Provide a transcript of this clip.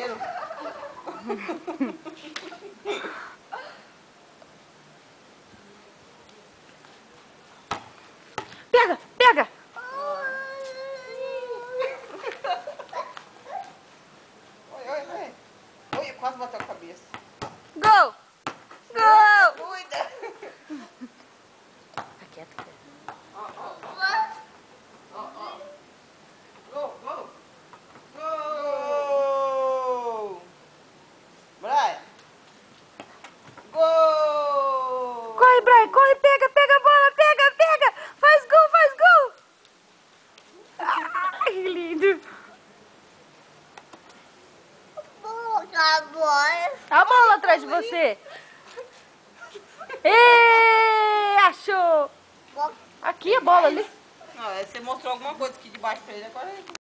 cabelo. Pega, pega! Oi. Oi, quase bateu a cabeça. Gol! Gol! Cuida! Tá quieto, cara. Gol! Gol! Brian! Gol! Corre, Brian, corre, pega a bola, pega! Faz gol! Ai, que lindo! A bola atrás de você! Ê, achou! Aqui a bola ali. Não, você mostrou alguma coisa aqui debaixo pra ele, agora ele